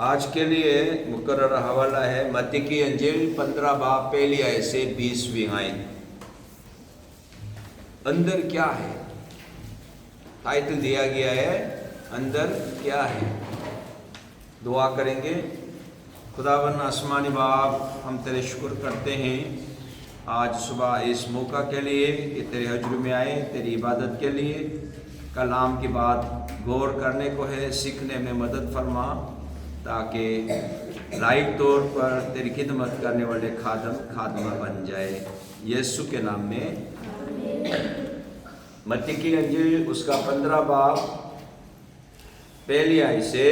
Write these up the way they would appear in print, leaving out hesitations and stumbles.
آج کے لیے مقررہ حوالہ ہے متی کی انجیل 15 باب پہلی آیت سے 20ویں آیت۔ اندر کیا ہے؟ ٹائٹل دیا گیا ہے اندر کیا ہے۔ دعا کریں گے۔ خداوند آسمانی باپ، ہم تیرے شکر کرتے ہیں آج صبح اس موقع کے لیے کہ تیرے حضور میں آئے، تیری عبادت کے لیے۔ کلام کی بات غور کرنے کو ہے، سیکھنے میں مدد فرما تاکہ لائق طور پر تیری خدمت کرنے والے خادمہ بن جائے، یسوع کے نام میں۔ متی کی انجیل اس کا 15 باب پہلی آیت سے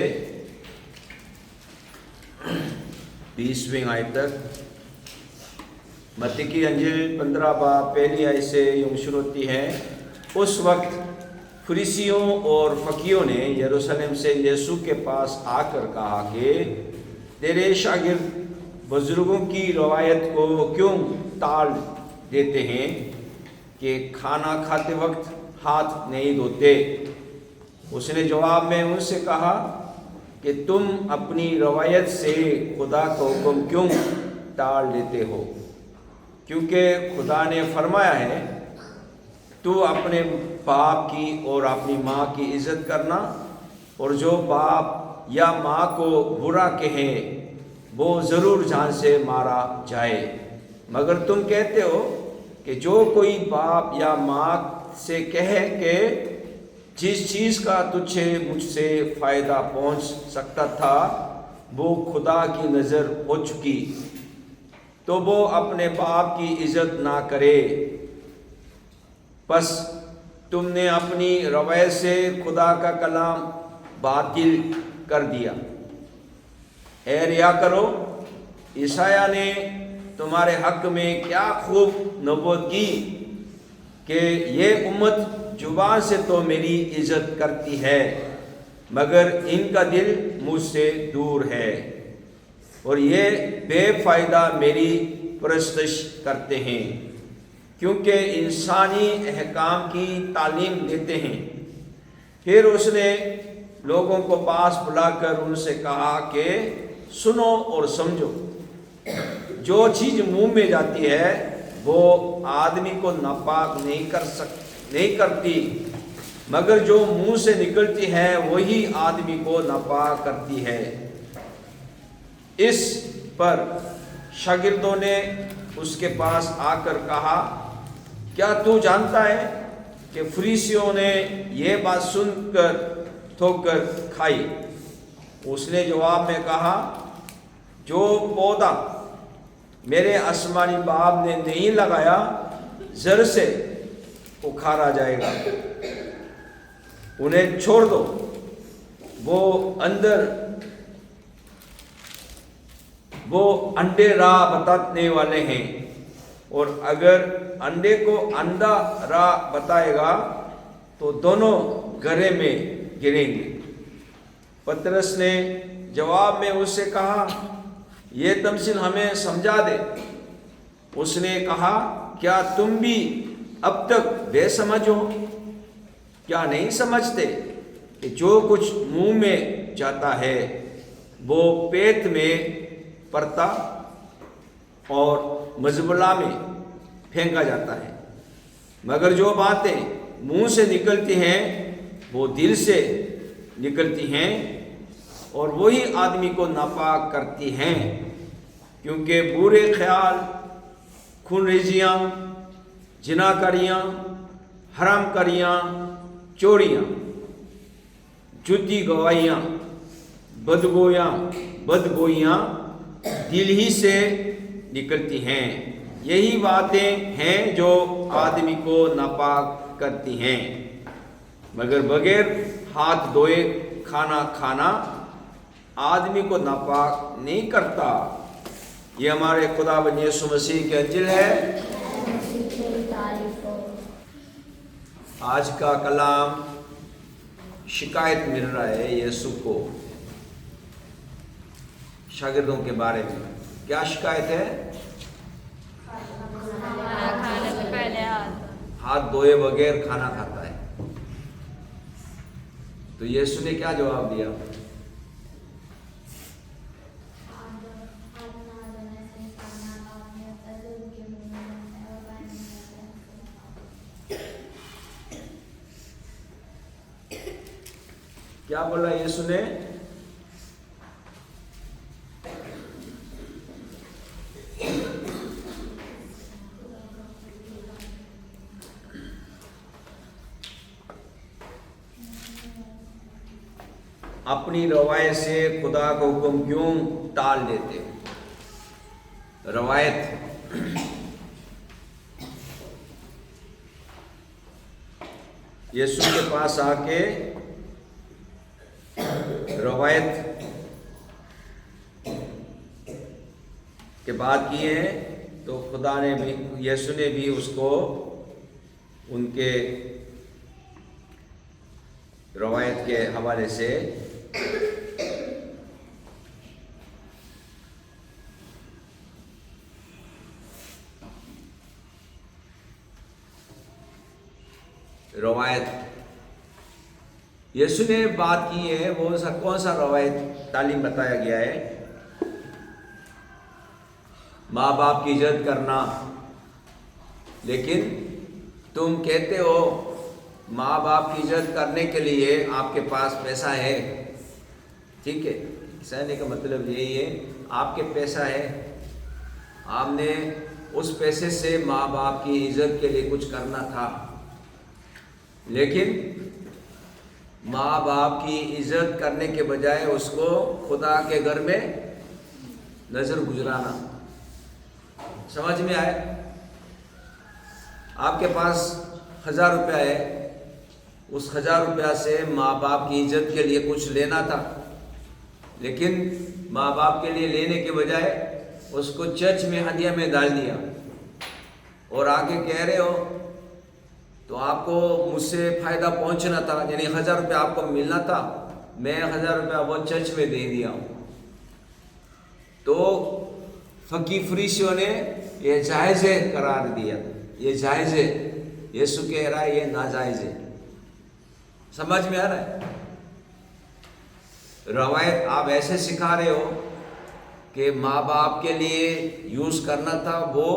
20ویں آیت تک۔ متی کی انجیل 15 باب پہلی آیت سے یوں شروع ہوتی ہے۔ اس وقت فریسیوں اور فقیوں نے یروشلم سے یسوع کے پاس آ کر کہا کہ تیرے شاگرد بزرگوں کی روایت کو کیوں ٹال دیتے ہیں کہ کھانا کھاتے وقت ہاتھ نہیں دھوتے؟ اس نے جواب میں ان سے کہا کہ تم اپنی روایت سے خدا کا حکم کیوں ٹال دیتے ہو؟ کیونکہ خدا نے فرمایا ہے تو اپنے باپ کی اور اپنی ماں کی عزت کرنا، اور جو باپ یا ماں کو برا کہے وہ ضرور جان سے مارا جائے۔ مگر تم کہتے ہو کہ جو کوئی باپ یا ماں سے کہے کہ جس چیز کا تجھے مجھ سے فائدہ پہنچ سکتا تھا وہ خدا کی نظر ہو چکی، تو وہ اپنے باپ کی عزت نہ کرے۔ پس تم نے اپنی روایت سے خدا کا کلام باطل کر دیا۔ اے ریا کرو، عیسائیہ نے تمہارے حق میں کیا خوب نبوت کی کہ یہ امت زبان سے تو میری عزت کرتی ہے مگر ان کا دل مجھ سے دور ہے، اور یہ بے فائدہ میری پرستش کرتے ہیں، کیونکہ انسانی احکام کی تعلیم دیتے ہیں۔ پھر اس نے لوگوں کو پاس بلا کر ان سے کہا کہ سنو اور سمجھو، جو چیز منہ میں جاتی ہے وہ آدمی کو ناپاک نہیں کرتی، مگر جو منہ سے نکلتی ہے وہی آدمی کو ناپاک کرتی ہے۔ اس پر شاگردوں نے اس کے پاس آ کر کہا، کیا تو جانتا ہے کہ فریسیوں نے یہ بات سن کر ٹھوکر کھائی؟ اس نے جواب میں کہا، جو پودا میرے آسمانی باپ نے نہیں لگایا زر سے اکھاڑا جائے گا۔ انہیں چھوڑ دو، وہ انڈے راہ بتانے والے ہیں، اور اگر انڈے کو اندھا راہ بتائے گا تو دونوں گہرے میں گریں گے۔ پترس نے جواب میں اس سے کہا، یہ تمثیل ہمیں سمجھا دے۔ اس نے کہا، کیا تم بھی اب تک بے سمجھ ہو؟ کیا نہیں سمجھتے کہ جو کچھ منہ میں جاتا ہے وہ پیٹ میں پڑتا اور مزبلہ میں پھینکا جاتا ہے؟ مگر جو باتیں منہ سے نکلتی ہیں وہ دل سے نکلتی ہیں، اور وہی آدمی کو ناپاک کرتی ہیں، کیونکہ برے خیال، خون ریزیاں، زناکاریاں، حرام کاریاں، چوریاں، جھوٹی گواہیاں، بدگوئیاں دل ہی سے نکلتی ہیں۔ یہی باتیں ہیں جو آدمی کو ناپاک کرتی ہیں۔ مگر بغیر ہاتھ دھوئے کھانا آدمی کو ناپاک نہیں کرتا۔ یہ ہمارے خداوند یسوع مسیح کی انجیل ہے۔ آج کا کلام شکایت مل رہا ہے یسوع کو شاگردوں کے بارے میں۔ کیا شکایت ہے؟ ہاتھ دھوئے بغیر کھانا کھاتا ہے۔ تو یسوع نے کیا جواب دیا؟ کیا بولا یسوع نے؟ اپنی روایت سے خدا کا حکم کیوں ٹال دیتے ہو؟ روایت یسوع کے پاس آ کے روایت کے بات کیے ہیں تو خدا نے بھی، یسوع نے بھی اس کو ان کے روایت کے حوالے سے روایت یسوع نے بات کی ہے، وہ کون سا روایت تعلیم بتایا گیا ہے؟ ماں باپ کی عزت کرنا. لیکن تم کہتے ہو ماں باپ کی عزت کرنے کے لیے آپ کے پاس پیسہ ہے. ٹھیک ہے، کہنے کا مطلب یہی ہے آپ کے پیسہ ہے، آپ نے اس پیسے سے ماں باپ کی عزت کے لیے کچھ کرنا تھا، لیکن ماں باپ کی عزت کرنے کے بجائے اس کو خدا کے گھر میں نظر گزرانا. سمجھ میں آئے؟ آپ کے پاس 1000 روپیہ ہے، اس 1000 روپیہ سے ماں باپ کی عزت کے لیے کچھ لینا تھا، لیکن ماں باپ کے لیے لینے کے بجائے اس کو چرچ میں ہدیہ میں ڈال دیا اور آگے کہہ رہے ہو تو آپ کو مجھ سے فائدہ پہنچنا تھا، یعنی 1000 روپیہ آپ کو ملنا تھا، میں 1000 روپیہ وہ چرچ میں دے دیا ہوں. تو فقی فریسیوں نے یہ جائز قرار دیا، یہ جائز ہے. یسوع کہہ رہا ہے یہ ناجائز ہے. سمجھ میں آ رہا ہے؟ روایت آپ ایسے سکھا رہے ہو کہ ماں باپ کے لیے یوز کرنا تھا، وہ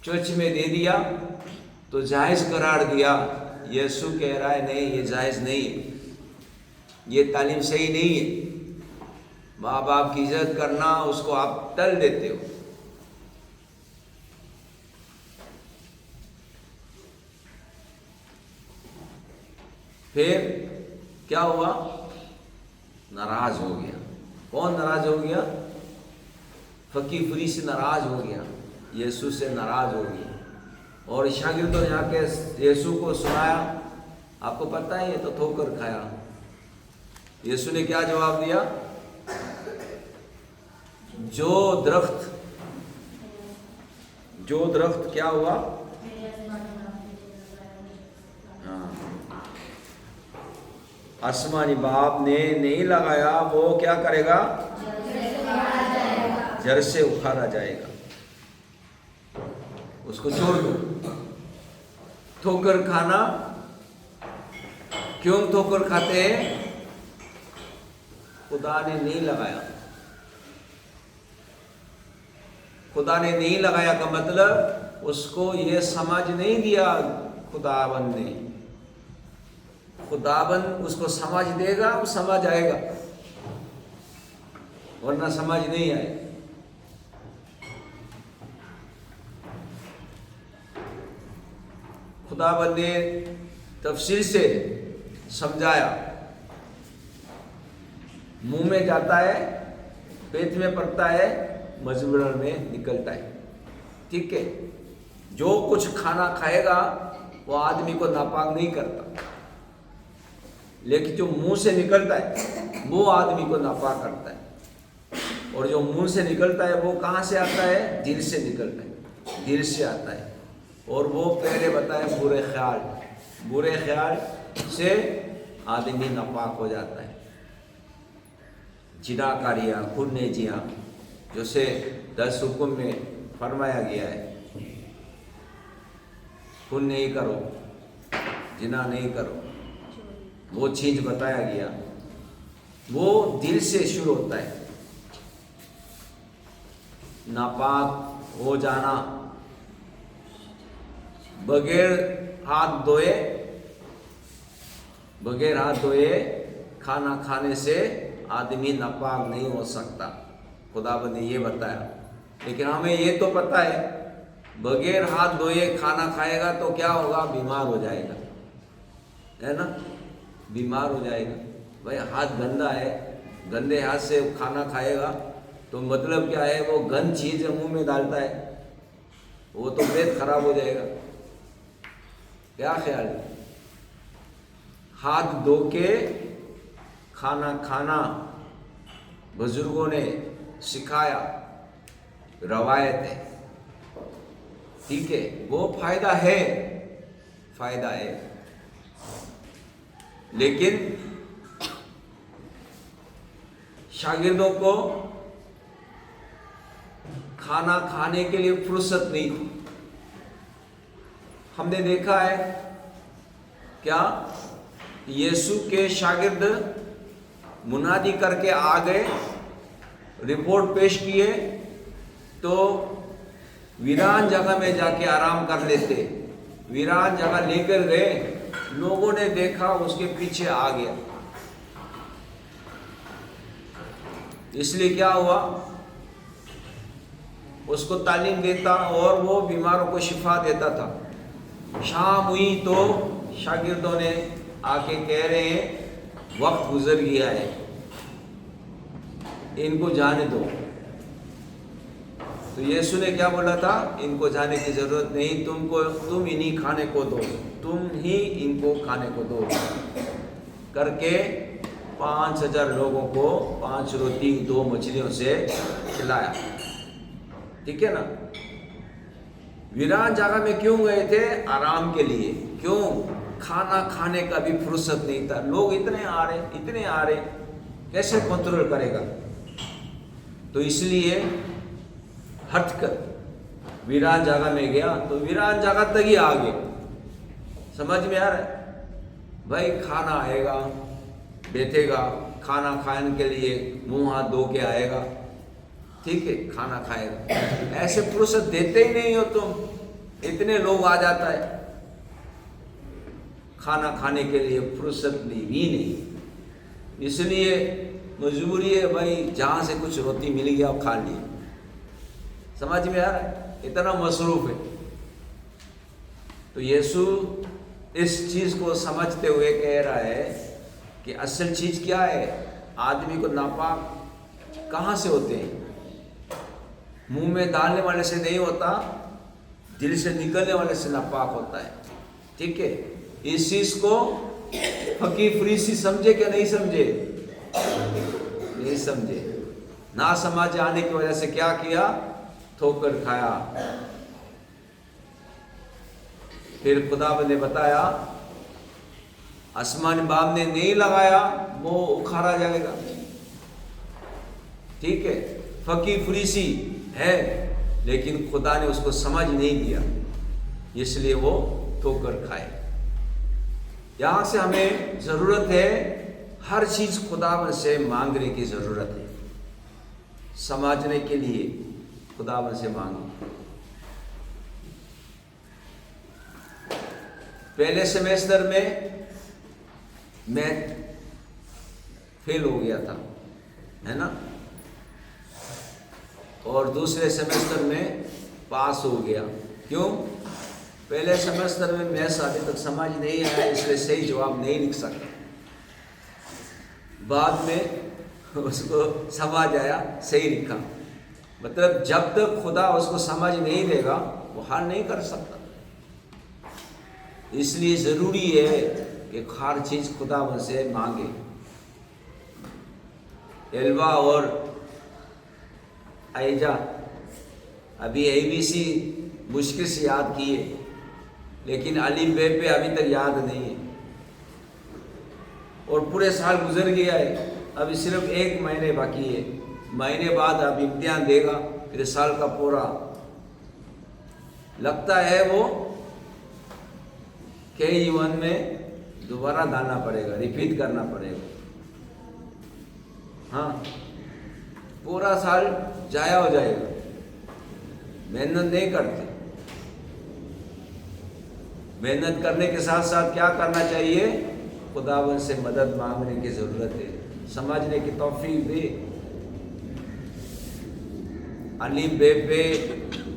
چرچ میں دے دیا تو جائز قرار دیا. یسوع کہہ رہا ہے نہیں، یہ جائز نہیں ہے، یہ تعلیم صحیح نہیں ہے. ماں باپ کی عزت کرنا اس کو آپ ٹل دیتے ہو. پھر کیا ہوا؟ ناراض ہو گیا. کون ناراض ہو گیا؟ فقی فریسی ناراض ہو گیا، یسوع سے ناراض ہو گیا. اور شاگردوں نے آ کے یسوع کو سنایا. آپ کو پتہ ہے یہ تو ٹھوکر کھایا. یسوع نے کیا جواب دیا؟ جو درخت کیا ہوا؟ آسمانی باپ نے نہیں لگایا، وہ کیا کرے گا؟ جڑ سے اکھاڑا جائے گا. اس کو چھوڑ دو. ٹھوکر کھانا کیوں ٹھوکر کھاتے ہیں؟ خدا نے نہیں لگایا. خدا نے نہیں لگایا کا مطلب اس کو یہ سمجھ نہیں دیا. خداوند نے، خداوند اس کو سمجھ دے گا، وہ سمجھ آئے گا، ورنہ سمجھ نہیں آئے. خداوند نے تفصیل سے سمجھایا. منہ میں جاتا ہے، پیٹ میں پڑتا ہے، مجبورن میں نکلتا ہے. ٹھیک ہے، جو کچھ کھانا کھائے گا وہ آدمی کو ناپاک نہیں کرتا، لیکن جو منہ سے نکلتا ہے وہ آدمی کو ناپاک کرتا ہے. اور جو منہ سے نکلتا ہے وہ کہاں سے آتا ہے؟ دل سے نکلتا ہے، دل سے آتا ہے. اور وہ پہلے بتائے برے خیال سے آدمی ناپاک ہو جاتا ہے. جنا کاریاں، خون نیجیاں، جسے 10 حکم میں فرمایا گیا ہے، خون نہیں کرو، جنا نہیں کرو، وہ چیز بتایا گیا، وہ دل سے شروع ہوتا ہے. ناپاک ہو جانا بغیر ہاتھ دھوئے کھانا کھانے سے آدمی ناپاک نہیں ہو سکتا، خداوند نے یہ بتایا۔ لیکن ہمیں یہ تو پتہ ہے بغیر ہاتھ دھوئے کھانا کھائے گا تو کیا ہوگا؟ بیمار ہو جائے گا، ہے نا؟ بیمار ہو جائے گا۔ بھائی ہاتھ گندا ہے، گندے ہاتھ سے کھانا کھائے گا تو مطلب کیا ہے؟ وہ گند چیز منہ میں ڈالتا ہے، وہ تو پیٹ خراب ہو جائے گا۔ کیا خیال ہے؟ ہاتھ دھو کے کھانا کھانا بزرگوں نے سکھایا، روایت ہے، ٹھیک ہے؟ وہ فائدہ ہے، فائدہ ہے، لیکن شاگردوں کو کھانا کھانے کے لیے فرصت نہیں تھی۔ ہم نے دیکھا ہے کیا یسوع کے شاگرد منادی کر کے آ گئے، رپورٹ پیش کیے تو ویران جگہ میں جا کے آرام کر لیتے، ویران جگہ لے کر گئے، لوگوں نے دیکھا اس کے پیچھے آ گیا۔ اس لیے کیا ہوا؟ اس کو تعلیم دیتا اور وہ بیماروں کو شفا دیتا تھا۔ شام ہوئی تو شاگردوں نے آ کے کہہ رہے ہیں وقت گزر گیا ہے، ان کو جانے دو۔ تو یسوع نے کیا بولا تھا؟ ان کو جانے کی ضرورت نہیں، تم انہیں کھانے کو دو، تم ہی ان کو کھانے کو دو، کر کے 5000 لوگوں کو 5 روٹی 2 مچھلیوں سے کھلایا، ٹھیک ہے نا؟ ویران جگہ میں کیوں گئے تھے؟ آرام کے لیے۔ کیوں؟ کھانا کھانے کا بھی فرصت نہیں تھا، لوگ اتنے آ رہے، کیسے کنٹرول کرے گا؟ تو اس لیے ہٹ کر ویران جگہ میں گیا، تو ویران جگہ تک ہی آ گئے۔ سمجھ میں آ رہا ہے؟ بھائی کھانا آئے گا، بیٹھے گا، کھانا کھانے کے لیے منہ ہاتھ دھو کے آئے گا، ٹھیک ہے، کھانا کھائے گا۔ ایسے فرصت دیتے ہی نہیں ہو تم، اتنے لوگ آ جاتا ہے، کھانا کھانے کے لیے فرصت بھی نہیں۔ اس لیے مجبوری ہے بھائی، جہاں سے کچھ روٹی مل گیا کھا لی۔ سمجھ میں آ رہا ہے؟ اتنا مصروف ہے۔ تو یسوع اس چیز کو سمجھتے ہوئے کہہ رہا ہے کہ اصل چیز کیا ہے؟ آدمی کو ناپاک کہاں سے ہوتے ہیں؟ منہ میں ڈالنے والے سے نہیں ہوتا، دل سے نکلنے والے سے ناپاک ہوتا ہے، ٹھیک ہے؟ اس چیز کو فقیر فریسی سمجھے کہ نہیں سمجھے؟ نہیں سمجھے۔ نہ سمجھ آنے کی وجہ سے کیا کیا؟ ٹھوکر کھایا۔ پھر خدا نے بتایا، آسمان باپ نے نہیں لگایا وہ اکھاڑا جائے گا، ٹھیک ہے؟ فقیر فریسی ہے لیکن خدا نے اس کو سمجھ نہیں دیا، اس لیے وہ ٹھوکر کھائے۔ یہاں سے ہمیں ضرورت ہے، ہر چیز خدا سے مانگنے کی ضرورت ہے، سمجھنے کے لیے خدا سے مانگو۔ پہلے سیمیسٹر میں میتھ فیل ہو گیا تھا، ہے نا؟ اور دوسرے سیمیسٹر میں پاس ہو گیا۔ کیوں؟ پہلے سیمیسٹر میں میتھ ابھی تک سمجھ نہیں آیا، اس لیے صحیح جواب نہیں لکھ سکتا۔ بعد میں اس کو سمجھ آیا، صحیح لکھا۔ مطلب جب تک خدا اس کو سمجھ نہیں دے گا وہ حل نہیں کر سکتا۔ اس لیے ضروری ہے کہ ہر چیز خدا سے مانگے۔ ایلوا اور ایجا ابھی ABC مشکل سے یاد کیے، لیکن الف بے پہ ابھی تک یاد نہیں ہے، اور پورے سال گزر گیا ہے، ابھی صرف 1 مہینے باقی ہے، مہینے بعد اب امتحان دے گا، پھر سال کا پورا لگتا ہے وہ KG1 میں دوبارہ ڈالنا پڑے گا، ریپیٹ کرنا پڑے گا۔ ہاں، پورا سال ضائع ہو جائے گا، محنت نہیں کرتے۔ محنت کرنے کے ساتھ ساتھ کیا کرنا چاہیے؟ خداوند سے مدد مانگنے کی ضرورت ہے، سمجھنے کی توفیق دے۔ الف بے پہ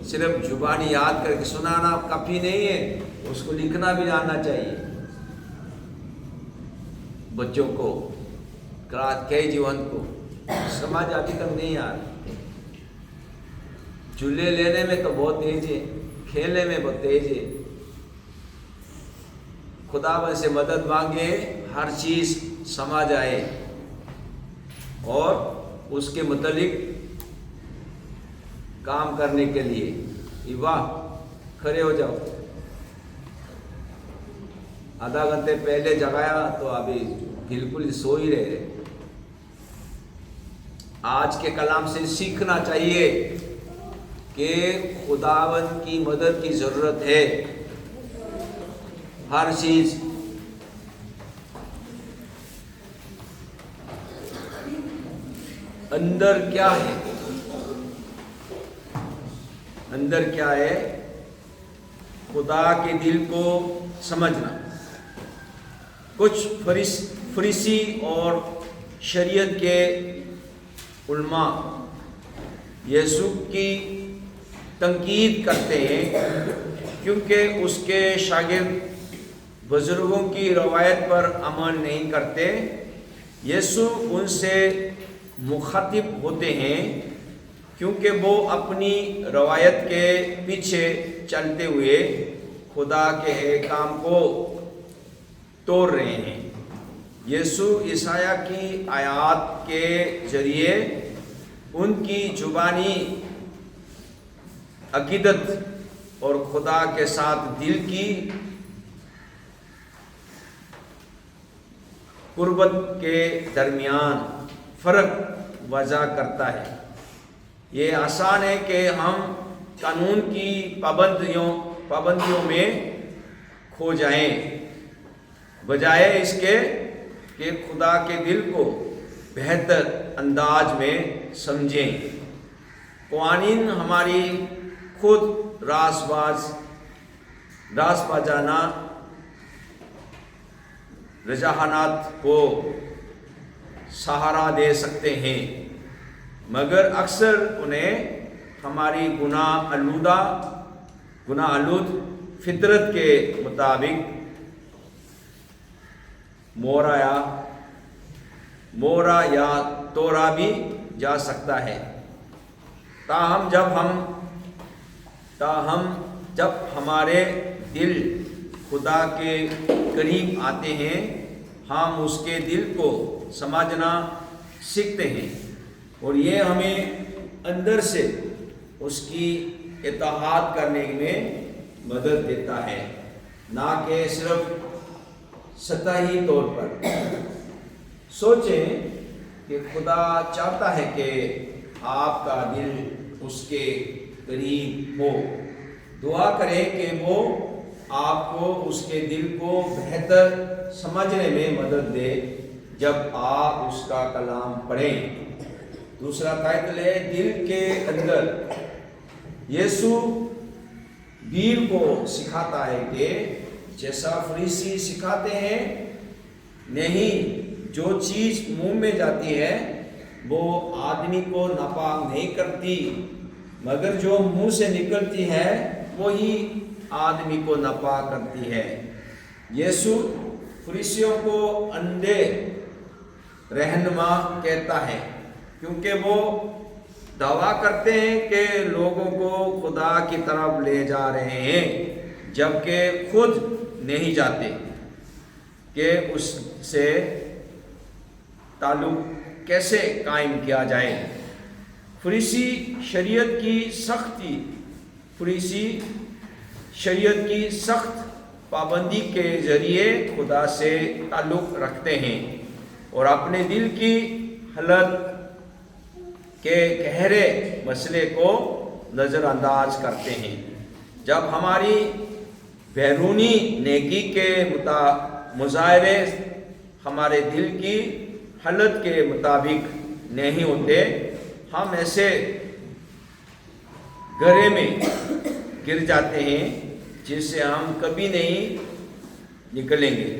صرف زبانی یاد کر کے سنانا کافی نہیں ہے، اس کو لکھنا بھی آنا چاہیے۔ بچوں کو کلاس KG1 کو سمجھ ابھی تک نہیں آ رہا، جھولے لینے میں تو بہت تیز ہے، کھیلنے میں بہت تیز ہے۔ خداوند سے مدد مانگے، ہر چیز سمجھ آئے اور اس کے متعلق کام کرنے کے لیے۔ واہ، کھڑے ہو جاؤ۔ آدھا گھنٹے پہلے جگایا تو ابھی بالکل سو ہی رہے۔ آج کے کلام سے سیکھنا چاہیے کہ خداوند کی مدد کی ضرورت ہے، ہر چیز۔ اندر کیا ہے؟ اندر کیا ہے؟ خدا کے دل کو سمجھنا۔ کچھ فریسی اور شریعت کے علماء یسوع کی تنقید کرتے ہیں کیونکہ اس کے شاگرد بزرگوں کی روایت پر عمل نہیں کرتے۔ یسوع ان سے مخاطب ہوتے ہیں کیونکہ وہ اپنی روایت کے پیچھے چلتے ہوئے خدا کے احکام کو توڑ رہے ہیں۔ یسوع عیسائیہ کی آیات کے ذریعے ان کی زبانی عقیدت اور خدا کے ساتھ دل کی قربت کے درمیان فرق واضح کرتا ہے۔ یہ آسان ہے کہ ہم قانون کی پابندیوں میں کھو جائیں، بجائے اس کے کہ خدا کے دل کو بہتر انداز میں سمجھیں۔ قوانین ہماری خود راست بازانہ رجحانات کو سہارا دے سکتے ہیں، مگر اکثر انہیں ہماری گناہ آلود فطرت کے مطابق مورا یا توڑا بھی جا سکتا ہے۔ تاہم جب ہمارے دل خدا کے قریب آتے ہیں، ہم اس کے دل کو سمجھنا سیکھتے ہیں اور یہ ہمیں اندر سے اس کی اطاعت کرنے میں مدد دیتا ہے، نہ کہ صرف سطحی طور پر۔ سوچیں کہ خدا چاہتا ہے کہ آپ کا دل اس کے قریب ہو۔ دعا کریں کہ وہ آپ کو اس کے دل کو بہتر سمجھنے میں مدد دے جب آپ اس کا کلام پڑھیں۔ دوسرا ٹائٹل ہے دل کے اندر۔ یسوع دل کو سکھاتا ہے کہ جیسا فریسی سکھاتے ہیں، نہیں، جو چیز منہ میں جاتی ہے وہ آدمی کو ناپاک نہیں کرتی، مگر جو منہ سے نکلتی ہے وہی آدمی کو ناپاک کرتی ہے۔ یسوع فریسیوں کو اندھے رہنما کہتا ہے کیونکہ وہ دعویٰ کرتے ہیں کہ لوگوں کو خدا کی طرف لے جا رہے ہیں، جبکہ خود نہیں جاتے کہ اس سے تعلق کیسے قائم کیا جائے۔ فریسی شریعت کی سخت پابندی کے ذریعے خدا سے تعلق رکھتے ہیں اور اپنے دل کی حالت کے گہرے مسئلے کو نظر انداز کرتے ہیں۔ جب ہماری بیرونی نیکی کے مظاہرے ہمارے دل کی حالت کے مطابق نہیں ہوتے، ہم ایسے گہرے میں گر جاتے ہیں جس سے ہم کبھی نہیں نکلیں گے۔